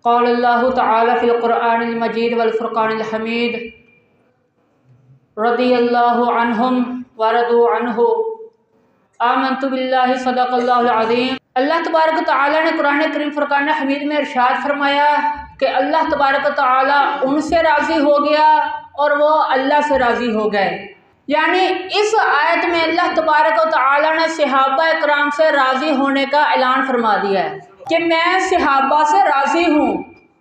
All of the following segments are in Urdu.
قال اللہ تعالی فی القرآن المجید والفرقان الحمید رضی اللہ عنہم ورضوا عنہ آمنت باللہ صدق اللہ العظیم۔ اللہ تبارک و تعالی نے قرآن کریم فرقان حمید میں ارشاد فرمایا کہ اللہ تبارک و تعالی ان سے راضی ہو گیا اور وہ اللہ سے راضی ہو گئے۔ یعنی اس آیت میں اللہ تبارک و تعالی نے صحابہ کرام سے راضی ہونے کا اعلان فرما دیا ہے کہ میں صحابہ سے راضی ہوں،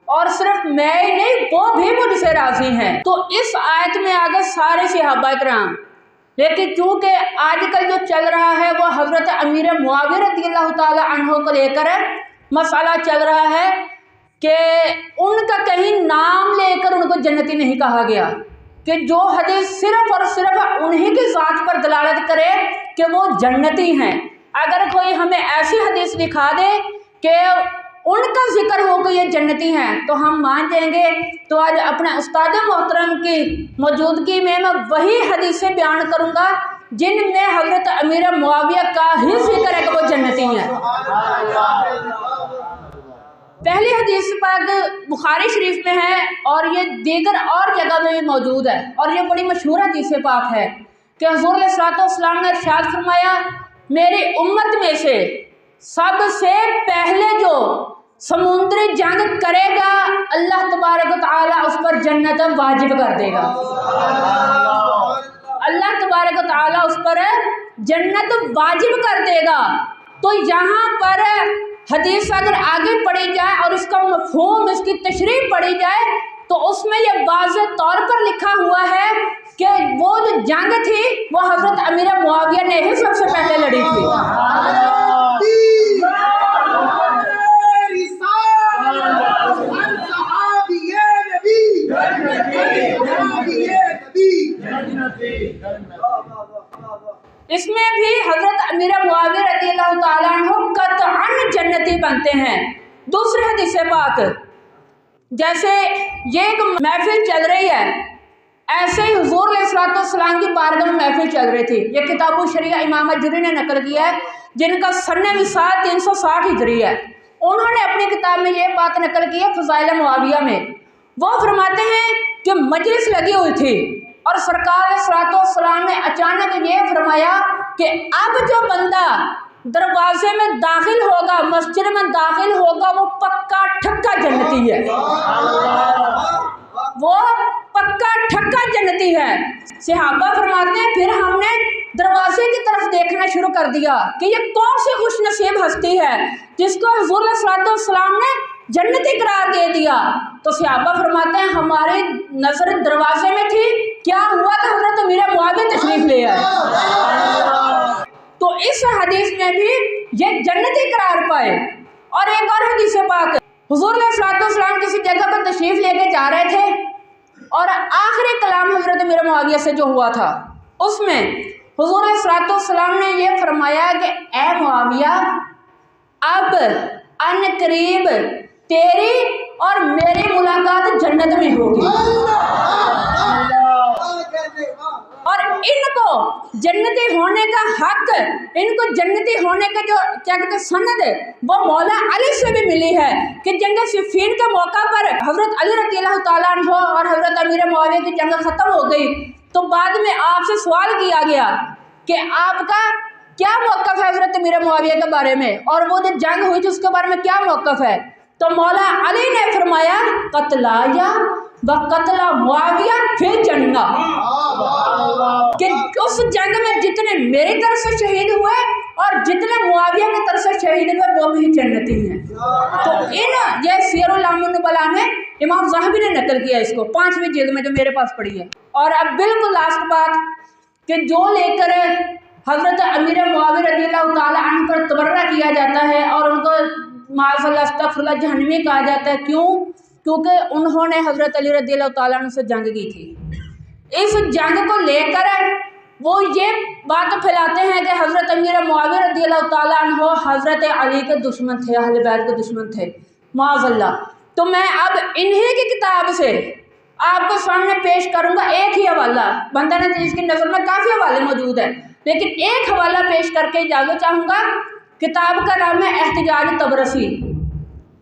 اور صرف میں ہی نہیں وہ بھی مجھ سے راضی ہیں۔ تو اس آیت میں آگے سارے صحابہ کرام، لیکن چونکہ آج کل جو چل رہا ہے وہ حضرت امیر معاویہ رضی اللہ تعالی عنہ کو لے کر مسئلہ چل رہا ہے کہ ان کا کہیں نام لے کر ان کو جنتی نہیں کہا گیا، کہ جو حدیث صرف اور صرف انہی کی ذات پر دلالت کرے کہ وہ جنتی ہیں۔ اگر کوئی ہمیں ایسی حدیث دکھا دے کہ ان کا ذکر ہو کہ یہ جنتی ہیں تو ہم مان جائیں گے۔ تو آج اپنے استاد محترم کی موجودگی میں وہی حدیثیں بیان کروں گا جن میں حضرت امیر معاویہ کا ہی ذکر ہے کہ وہ جنتی ہیں۔ پہلی حدیث پاک بخاری شریف میں ہے اور یہ دیگر اور جگہ میں بھی موجود ہے، اور یہ بڑی مشہور حدیث پاک ہے کہ حضور علیہ الصلوۃ والسلام نے ارشاد فرمایا، میری امت میں سے سب سے پہلے جو سمندری جنگ کرے گا اللہ تبارک و تعالی اس پر جنت واجب کر دے گا۔ اللہ تبارک و تعالی اس پر جنت واجب کر دے گا۔ تو یہاں پر حدیث اگر آگے پڑھی جائے اور اس کا مفہوم، اس کی تشریح پڑھی جائے تو اس میں یہ واضح طور پر لکھا ہوا ہے کہ وہ جو جنگ تھی وہ حضرت امیر معاویہ نے ہی سب سے پہلے لڑی تھی۔ اس میں بھی حضرت امیر معاویہ رضی اللہ تعالیٰ عنہ قطعاً جنتی بنتے ہیں۔ دوسری حدیث پاک، جیسے یہ ایک محفل چل رہی ہے، ایسے ہی حضور علیہ الصلوۃ والسلام کی بارگاہ میں محفل چل رہی تھی۔ یہ کتاب الشریعہ امام اجری نے نقل کیا ہے، جن کا سن وصال 360 ہجری ہے۔ انہوں نے اپنی کتاب میں یہ بات نقل کی ہے فضائل معاویہ میں۔ وہ فرماتے ہیں کہ مجلس لگی ہوئی تھی اور سرکار علیہ الصلوۃ والسلام نے اچانک یہ فرمایا کہ اب جو بندہ دروازے میں داخل ہوگا، مسجد میں داخل ہوگا، وہ پکا ٹھکا جنتی ہے، وہ پکا ٹھکا جنتی ہے۔ صحابہ فرماتے ہیں پھر ہم نے دروازے کی طرف دیکھنا شروع کر دیا کہ یہ کون سی خوش نصیب ہستی ہے جس کو حضور علیہ الصلوۃ والسلام نے جنتی قرار دے دیا۔ تو صحابہ فرماتے ہیں ہماری نظر دروازے میں تھی، کیا ہوا کہ حضرت امیر معاویہ تشریف لے آئے۔ تو اس حدیث میں بھی یہ جنتی قرار پائے۔ اور ایک اور حدیث پاک، حضور علیہ الصلوۃ والسلام کسی جگہ پر تشریف لے کے جا رہے تھے اور آخری کلام حضرت امیر معاویہ سے جو ہوا تھا اس میں حضور علیہ الصلوۃ والسلام نے یہ فرمایا کہ اے معاویہ، اب ان قریب تیری اور میری ملاقات جنت میں ہوگی، اور ان کو جنتی ہونے کا حق، ان کو جنتی ہونے کا جو کیا کہتے ہیں سند، وہ مولا علی سے بھی ملی ہے کہ جنگ صفین کے موقع پر حضرت علی رضی اللہ تعالیٰ عنہ اور حضرت امیر معاویہ کی جنگ ختم ہو گئی تو بعد میں آپ سے سوال کیا گیا کہ آپ کا کیا موقف ہے حضرت امیر معاویہ کے بارے میں، اور وہ جو جنگ ہوئی تھی اس کے بارے میں کیا موقف ہے؟ تو مولا علی نے فرمایا قتلایا و قتل معاویہ فی الجنہ، کہ اس جنگ میں جتنے میری طرف سے شہید ہوئے اور جتنے معاویہ کی طرف سے شہید ہوئے وہ بھی جنتی ہیں۔ تو یہ سیر اعلام النبلاء میں امام ذہبی نے نقل کیا اس کو 5ویں جلد میں جو میرے پاس پڑھی ہے۔ اور اب بالکل لاسٹ بات کہ جو لے کر حضرت امیر معاویہ رضی اللہ تعالیٰ عنہ پر تبرہ کیا جاتا ہے اور ان کو معاذ اللہ استغفر اللہ جہنمی کہا جاتا ہے، کیوں؟ کیونکہ انہوں نے حضرت علی رضی اللہ تعالیٰ عنہ سے جنگ کی تھی۔ اس جنگ کو لے کر وہ یہ بات پھیلاتے ہیں کہ حضرت امیر معاویہ رضی اللہ تعالیٰ عنہ حضرت علی کے دشمن تھے، اہل بیت کے دشمن تھے، معاذ اللہ۔ تو میں اب انہی کی کتاب سے آپ کو سامنے پیش کروں گا ایک ہی حوالہ، بندہ نتیج کی نظر میں کافی حوالے موجود ہیں لیکن ایک حوالہ پیش کر کے اجازت چاہوں گا۔ کتاب کا نام ہے احتجاج طبرسی،